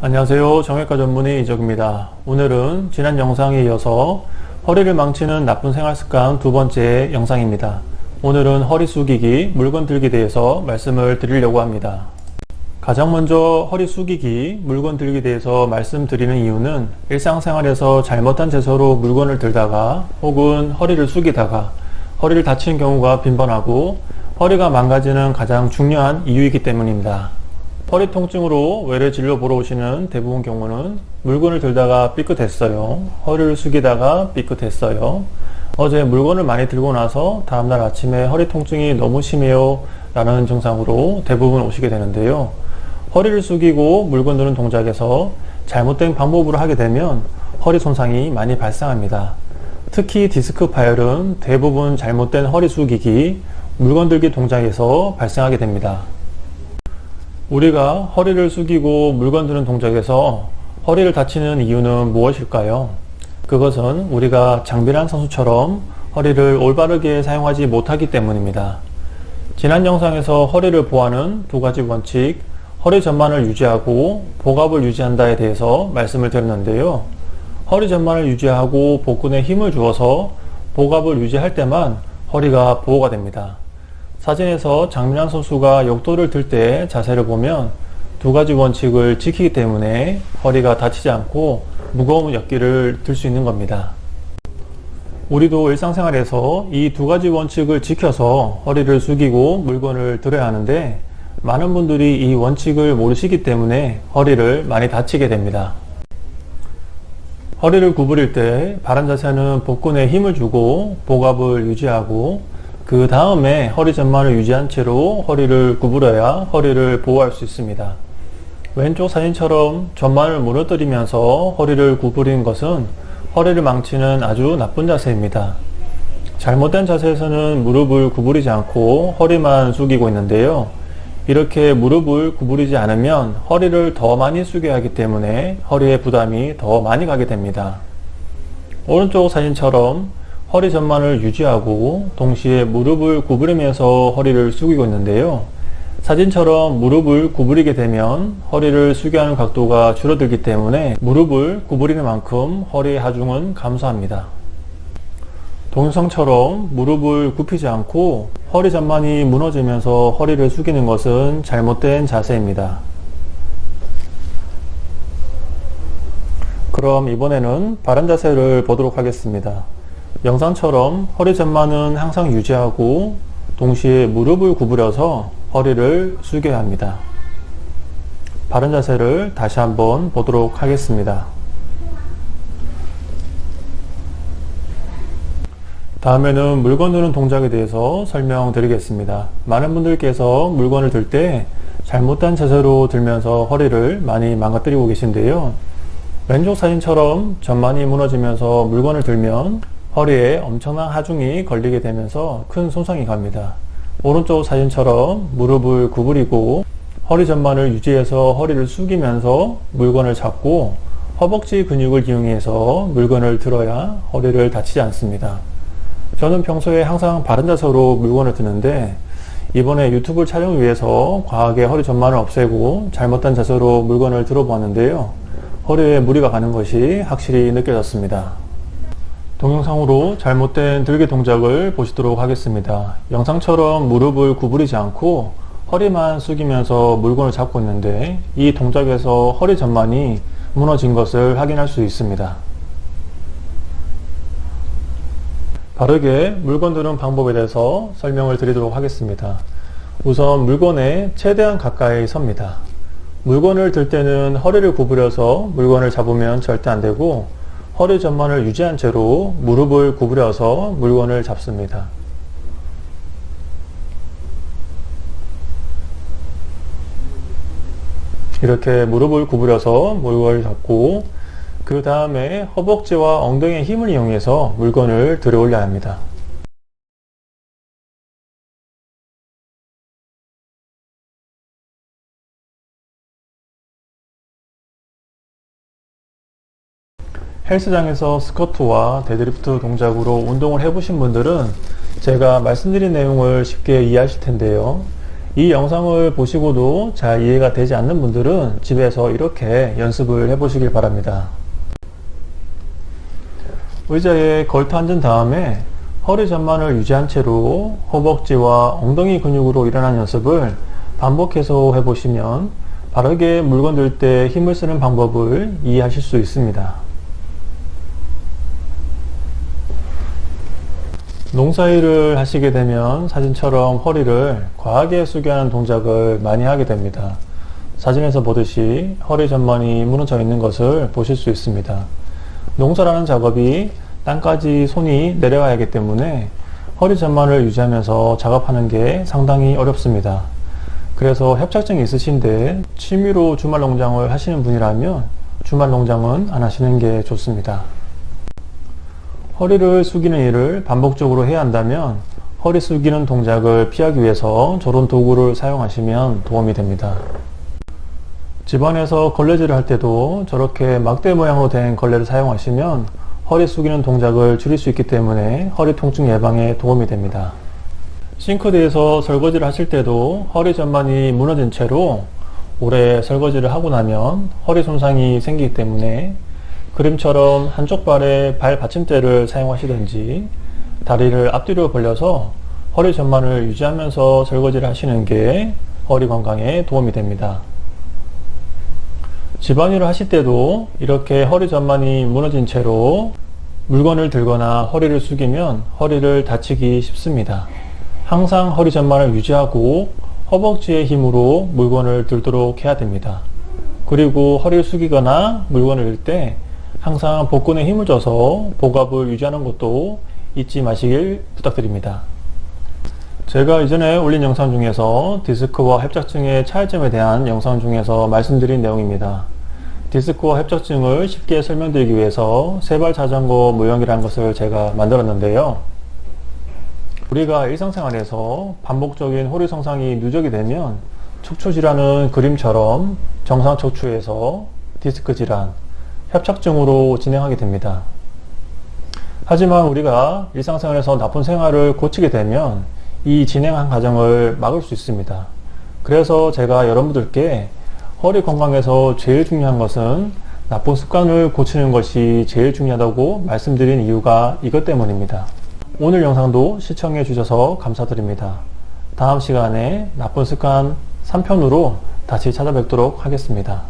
안녕하세요. 정형외과 전문의 이적입니다. 오늘은 지난 영상에 이어서 허리를 망치는 나쁜 생활습관 두 번째 영상입니다. 오늘은 허리 숙이기, 물건 들기에 대해서 말씀을 드리려고 합니다. 가장 먼저 허리 숙이기, 물건 들기에 대해서 말씀드리는 이유는 일상생활에서 잘못한 자세로 물건을 들다가 혹은 허리를 숙이다가 허리를 다치는 경우가 빈번하고 허리가 망가지는 가장 중요한 이유이기 때문입니다. 허리 통증으로 외래 진료 보러 오시는 대부분 경우는 물건을 들다가 삐끗했어요. 허리를 숙이다가 삐끗했어요. 어제 물건을 많이 들고 나서 다음날 아침에 허리 통증이 너무 심해요 라는 증상으로 대부분 오시게 되는데요. 허리를 숙이고 물건 드는 동작에서 잘못된 방법으로 하게 되면 허리 손상이 많이 발생합니다. 특히 디스크 파열은 대부분 잘못된 허리 숙이기, 물건 들기 동작에서 발생하게 됩니다. 우리가 허리를 숙이고 물건 드는 동작에서 허리를 다치는 이유는 무엇일까요? 그것은 우리가 장비란 선수처럼 허리를 올바르게 사용하지 못하기 때문입니다. 지난 영상에서 허리를 보호하는 두 가지 원칙, 허리 전만을 유지하고 복압을 유지한다에 대해서 말씀을 드렸는데요. 허리 전만을 유지하고 복근에 힘을 주어서 복압을 유지할 때만 허리가 보호가 됩니다. 사진에서 장민환 선수가 역도를 들 때 자세를 보면 두 가지 원칙을 지키기 때문에 허리가 다치지 않고 무거운 역기를 들 수 있는 겁니다. 우리도 일상생활에서 이 두 가지 원칙을 지켜서 허리를 숙이고 물건을 들어야 하는데 많은 분들이 이 원칙을 모르시기 때문에 허리를 많이 다치게 됩니다. 허리를 구부릴 때 바른 자세는 복근에 힘을 주고 복압을 유지하고 그 다음에 허리 전만을 유지한 채로 허리를 구부려야 허리를 보호할 수 있습니다. 왼쪽 사진처럼 전만을 무너뜨리면서 허리를 구부리는 것은 허리를 망치는 아주 나쁜 자세입니다. 잘못된 자세에서는 무릎을 구부리지 않고 허리만 숙이고 있는데요. 이렇게 무릎을 구부리지 않으면 허리를 더 많이 숙여야 하기 때문에 허리에 부담이 더 많이 가게 됩니다. 오른쪽 사진처럼 허리 전만을 유지하고 동시에 무릎을 구부리면서 허리를 숙이고 있는데요. 사진처럼 무릎을 구부리게 되면 허리를 숙여하는 각도가 줄어들기 때문에 무릎을 구부리는 만큼 허리의 하중은 감소합니다. 동영상처럼 무릎을 굽히지 않고 허리 전만이 무너지면서 허리를 숙이는 것은 잘못된 자세입니다. 그럼 이번에는 바른 자세를 보도록 하겠습니다. 영상처럼 허리 전만은 항상 유지하고 동시에 무릎을 구부려서 허리를 숙여야 합니다. 바른 자세를 다시 한번 보도록 하겠습니다. 다음에는 물건 드는 동작에 대해서 설명드리겠습니다. 많은 분들께서 물건을 들 때 잘못된 자세로 들면서 허리를 많이 망가뜨리고 계신데요. 왼쪽 사진처럼 전만이 무너지면서 물건을 들면 허리에 엄청난 하중이 걸리게 되면서 큰 손상이 갑니다. 오른쪽 사진처럼 무릎을 구부리고 허리 전만을 유지해서 허리를 숙이면서 물건을 잡고 허벅지 근육을 이용해서 물건을 들어야 허리를 다치지 않습니다. 저는 평소에 항상 바른 자세로 물건을 드는데 이번에 유튜브 촬영을 위해서 과하게 허리 전만을 없애고 잘못된 자세로 물건을 들어보았는데요. 허리에 무리가 가는 것이 확실히 느껴졌습니다. 동영상으로 잘못된 들기 동작을 보시도록 하겠습니다. 영상처럼 무릎을 구부리지 않고 허리만 숙이면서 물건을 잡고 있는데 이 동작에서 허리 전만이 무너진 것을 확인할 수 있습니다. 바르게 물건 드는 방법에 대해서 설명을 드리도록 하겠습니다. 우선 물건에 최대한 가까이 섭니다. 물건을 들 때는 허리를 구부려서 물건을 잡으면 절대 안 되고 허리 전만을 유지한 채로 무릎을 구부려서 물건을 잡습니다. 이렇게 무릎을 구부려서 물건을 잡고 그 다음에 허벅지와 엉덩이의 힘을 이용해서 물건을 들어 올려야 합니다. 헬스장에서 스쿼트와 데드리프트 동작으로 운동을 해보신 분들은 제가 말씀드린 내용을 쉽게 이해하실 텐데요. 이 영상을 보시고도 잘 이해가 되지 않는 분들은 집에서 이렇게 연습을 해 보시길 바랍니다. 의자에 걸터 앉은 다음에 허리 전만을 유지한 채로 허벅지와 엉덩이 근육으로 일어나는 연습을 반복해서 해보시면 바르게 물건 들 때 힘을 쓰는 방법을 이해하실 수 있습니다. 농사일을 하시게 되면 사진처럼 허리를 과하게 숙여 하는 동작을 많이 하게 됩니다. 사진에서 보듯이 허리 전만이 무너져 있는 것을 보실 수 있습니다. 농사라는 작업이 땅까지 손이 내려가야 하기 때문에 허리 전만을 유지하면서 작업하는 게 상당히 어렵습니다. 그래서 협착증이 있으신데 취미로 주말 농장을 하시는 분이라면 주말 농장은 안 하시는 게 좋습니다. 허리를 숙이는 일을 반복적으로 해야 한다면 허리 숙이는 동작을 피하기 위해서 저런 도구를 사용하시면 도움이 됩니다. 집안에서 걸레질을 할 때도 저렇게 막대 모양으로 된 걸레를 사용하시면 허리 숙이는 동작을 줄일 수 있기 때문에 허리 통증 예방에 도움이 됩니다. 싱크대에서 설거지를 하실 때도 허리 전만이 무너진 채로 오래 설거지를 하고 나면 허리 손상이 생기기 때문에 그림처럼 한쪽 발에 발 받침대를 사용하시든지 다리를 앞뒤로 벌려서 허리 전만을 유지하면서 설거지를 하시는 게 허리 건강에 도움이 됩니다. 집안일을 하실 때도 이렇게 허리 전만이 무너진 채로 물건을 들거나 허리를 숙이면 허리를 다치기 쉽습니다. 항상 허리 전만을 유지하고 허벅지의 힘으로 물건을 들도록 해야 됩니다. 그리고 허리를 숙이거나 물건을 들 때 항상 복근에 힘을 줘서 복압을 유지하는 것도 잊지 마시길 부탁드립니다. 제가 이전에 올린 영상 중에서 디스크와 협착증의 차이점에 대한 영상 중에서 말씀드린 내용입니다. 디스크와 협착증을 쉽게 설명드리기 위해서 세발 자전거 모형이라는 것을 제가 만들었는데요. 우리가 일상생활에서 반복적인 허리 손상이 누적이 되면 척추질환은 그림처럼 정상 척추에서 디스크 질환, 협착증으로 진행하게 됩니다. 하지만 우리가 일상생활에서 나쁜 생활을 고치게 되면 이 진행한 과정을 막을 수 있습니다. 그래서 제가 여러분들께 허리 건강에서 제일 중요한 것은 나쁜 습관을 고치는 것이 제일 중요하다고 말씀드린 이유가 이것 때문입니다. 오늘 영상도 시청해 주셔서 감사드립니다. 다음 시간에 나쁜 습관 3편으로 다시 찾아뵙도록 하겠습니다.